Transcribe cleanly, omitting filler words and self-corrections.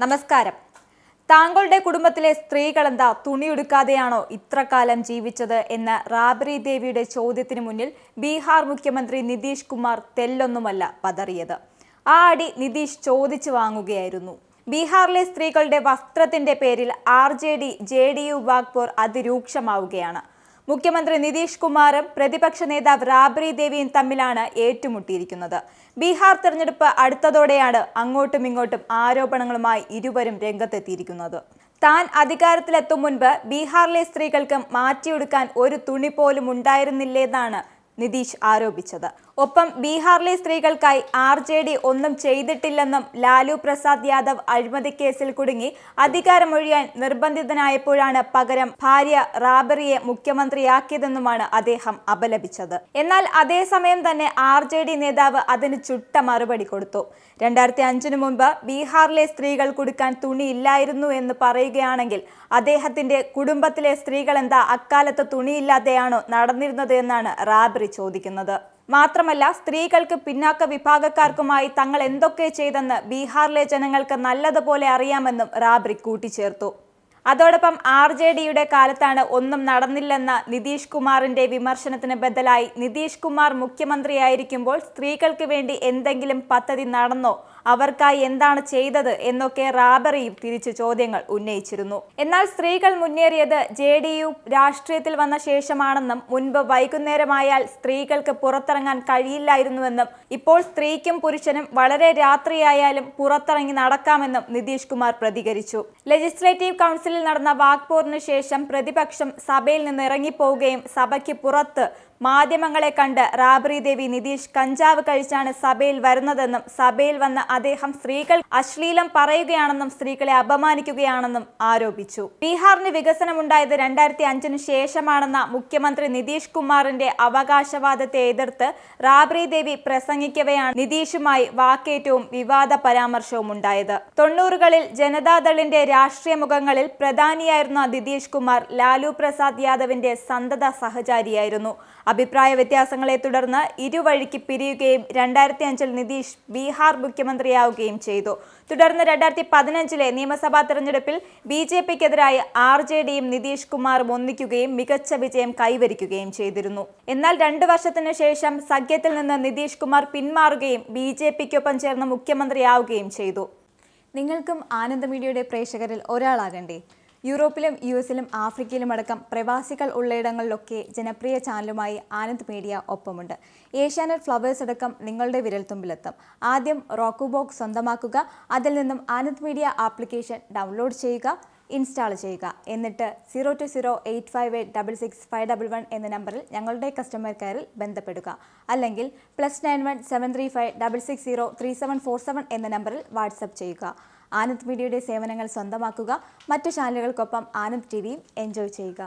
നമസ്കാരം. താങ്കളുടെ കുടുംബത്തിലെ സ്ത്രീകളെന്താ തുണിയെടുക്കാതെയാണോ ഇത്രകാലം ജീവിച്ചത് എന്ന റാബ്രി ദേവിയുടെ ചോദ്യത്തിന് മുന്നിൽ ബീഹാർ മുഖ്യമന്ത്രി നിതീഷ് കുമാർ തെല്ലൊന്നുമല്ല പതറിയത്. ആ അടി നിതീഷ് ചോദിച്ചു വാങ്ങുകയായിരുന്നു. ബീഹാറിലെ സ്ത്രീകളുടെ വസ്ത്രത്തിന്റെ പേരിൽ RJD JDU വാഗ്പോർ അതിരൂക്ഷമാവുകയാണ്. മുഖ്യമന്ത്രി നിതീഷ് കുമാറും പ്രതിപക്ഷ നേതാവ് റാബ്രി ദേവിയും തമ്മിലാണ് ഏറ്റുമുട്ടിയിരിക്കുന്നത്. ബീഹാർ തെരഞ്ഞെടുപ്പ് അടുത്തതോടെയാണ് അങ്ങോട്ടും ഇങ്ങോട്ടും ആരോപണങ്ങളുമായി ഇരുവരും രംഗത്തെത്തിയിരിക്കുന്നത്. താൻ അധികാരത്തിലെത്തും മുൻപ് ബീഹാറിലെ സ്ത്രീകൾക്ക് മാറ്റിയെടുക്കാൻ ഒരു തുണി പോലും ഉണ്ടായിരുന്നില്ലെന്നാണ് നിതീഷ് ആരോപിച്ചത്. ഒപ്പം ബീഹാറിലെ സ്ത്രീകൾക്കായി RJD ഒന്നും ചെയ്തിട്ടില്ലെന്നും ലാലു പ്രസാദ് യാദവ് അഴിമതി കേസിൽ കുടുങ്ങി അധികാരമൊഴിയാൻ നിർബന്ധിതനായപ്പോഴാണ് പകരം ഭാര്യ റാബറിയെ മുഖ്യമന്ത്രിയാക്കിയതെന്നുമാണ് അദ്ദേഹം അപലപിച്ചത്. എന്നാൽ അതേസമയം തന്നെ RJD നേതാവ് അതിന് ചുട്ട മറുപടി കൊടുത്തു. 2005 മുൻപ് ബീഹാറിലെ സ്ത്രീകൾ കൊടുക്കാൻ തുണിയില്ലായിരുന്നു എന്ന് പറയുകയാണെങ്കിൽ അദ്ദേഹത്തിന്റെ കുടുംബത്തിലെ സ്ത്രീകൾ എന്താ അക്കാലത്ത് തുണിയില്ലാതെയാണോ നടന്നിരുന്നത് എന്നാണ് റാബ്രി ചോദിക്കുന്നത്. മാത്രമല്ല, സ്ത്രീകൾക്ക് പിന്നാക്ക വിഭാഗക്കാർക്കുമായി തങ്ങൾ എന്തൊക്കെ ചെയ്തെന്ന് ബീഹാറിലെ ജനങ്ങൾക്ക് നല്ലതുപോലെ അറിയാമെന്നും റാബ്രി കൂട്ടിച്ചേർത്തു. അതോടൊപ്പം RJDയുടെ കാലത്താണ് ഒന്നും നടന്നില്ലെന്ന നിതീഷ് കുമാറിന്റെ വിമർശനത്തിന് ബദലായി നിതീഷ് കുമാർ മുഖ്യമന്ത്രിയായിരിക്കുമ്പോൾ സ്ത്രീകൾക്ക് വേണ്ടി എന്തെങ്കിലും പദ്ധതി നടന്നോ, അവർക്കായി എന്താണ് ചെയ്തത് എന്നൊക്കെ റാബറിയും തിരിച്ചു ചോദ്യങ്ങൾ ഉന്നയിച്ചിരുന്നു. എന്നാൽ സ്ത്രീകൾ മുന്നേറിയത് JDU രാഷ്ട്രീയത്തിൽ വന്ന ശേഷമാണെന്നും മുൻപ് വൈകുന്നേരമായാൽ സ്ത്രീകൾക്ക് പുറത്തിറങ്ങാൻ കഴിയില്ലായിരുന്നുവെന്നും ഇപ്പോൾ സ്ത്രീക്കും പുരുഷനും വളരെ രാത്രിയായാലും പുറത്തിറങ്ങി നടക്കാമെന്നും നിതീഷ് കുമാർ പ്രതികരിച്ചു. ലെജിസ്ലേറ്റീവ് കൗൺസിലിൽ നടന്ന വാക്പോറിന് ശേഷം പ്രതിപക്ഷം സഭയിൽ നിന്ന് ഇറങ്ങിപ്പോവുകയും സഭയ്ക്ക് പുറത്ത് മാധ്യമങ്ങളെ കണ്ട് റാബ്രി ദേവി നിതീഷ് കഞ്ചാവ് കഴിച്ചാണ് സഭയിൽ വരുന്നതെന്നും സഭയിൽ വന്ന് അദ്ദേഹം സ്ത്രീകൾ അശ്ലീലം പറയുകയാണെന്നും സ്ത്രീകളെ അപമാനിക്കുകയാണെന്നും ആരോപിച്ചു. ബീഹാറിന് വികസനമുണ്ടായത് 2005 ശേഷമാണെന്ന മുഖ്യമന്ത്രി നിതീഷ് കുമാറിന്റെ അവകാശവാദത്തെ എതിർത്ത് റാബ്രി ദേവി പ്രസംഗിക്കവെയാണ് നിതീഷുമായി വാക്കേറ്റവും വിവാദ പരാമർശവും ഉണ്ടായത്. 90കളിൽ ജനതാദളിന്റെ രാഷ്ട്രീയ മുഖങ്ങളിൽ പ്രധാനിയായിരുന്ന നിതീഷ് കുമാർ ലാലു പ്രസാദ് യാദവിന്റെ സന്തത സഹചാരിയായിരുന്നു. അഭിപ്രായ വ്യത്യാസങ്ങളെ തുടർന്ന് ഇരുവഴിക്ക് പിരിയുകയും 2005 നിതീഷ് ബീഹാർ മുഖ്യമന്ത്രിയാവുകയും ചെയ്തു. തുടർന്ന് 2015 നിയമസഭാ തെരഞ്ഞെടുപ്പിൽ BJPക്കെതിരായി RJDയും നിതീഷ് കുമാറും ഒന്നിക്കുകയും മികച്ച വിജയം കൈവരിക്കുകയും ചെയ്തിരുന്നു. എന്നാൽ 2 വർഷത്തിനു ശേഷം സഖ്യത്തിൽ നിന്ന് നിതീഷ് കുമാർ പിന്മാറുകയും BJPക്കൊപ്പം ചേർന്ന് മുഖ്യമന്ത്രിയാവുകയും ചെയ്തു. നിങ്ങൾക്കും ആനന്ദ മീഡിയയുടെ പ്രേക്ഷകരിൽ ഒരാളാകണ്ടേ? യൂറോപ്പിലും US-ലും ആഫ്രിക്കയിലും അടക്കം പ്രവാസികൾ ഉള്ളയിടങ്ങളിലൊക്കെ ജനപ്രിയ ചാനലുമായി ആനന്ദ് മീഡിയ ഒപ്പമുണ്ട്. ഏഷ്യാനെറ്റ് ഫ്ലവേഴ്സ് അടക്കം നിങ്ങളുടെ വിരൽത്തുമ്പിലെത്തും. ആദ്യം റോക്കു ബോക്സ് സ്വന്തമാക്കുക. അതിൽ നിന്നും ആനന്ദ് മീഡിയ ആപ്ലിക്കേഷൻ ഡൗൺലോഡ് ചെയ്യുക, ഇൻസ്റ്റാൾ ചെയ്യുക. എന്നിട്ട് 02085866511 എന്ന നമ്പറിൽ ഞങ്ങളുടെ കസ്റ്റമർ കെയറിൽ ബന്ധപ്പെടുക. അല്ലെങ്കിൽ +91 735 660 3747 എന്ന നമ്പറിൽ വാട്സപ്പ് ചെയ്യുക. ആനന്ദ് മീഡിയയുടെ സേവനങ്ങൾ സ്വന്തമാക്കുക. മറ്റു ചാനലുകൾക്കൊപ്പം ആനന്ദ് TVയും എൻജോയ് ചെയ്യുക.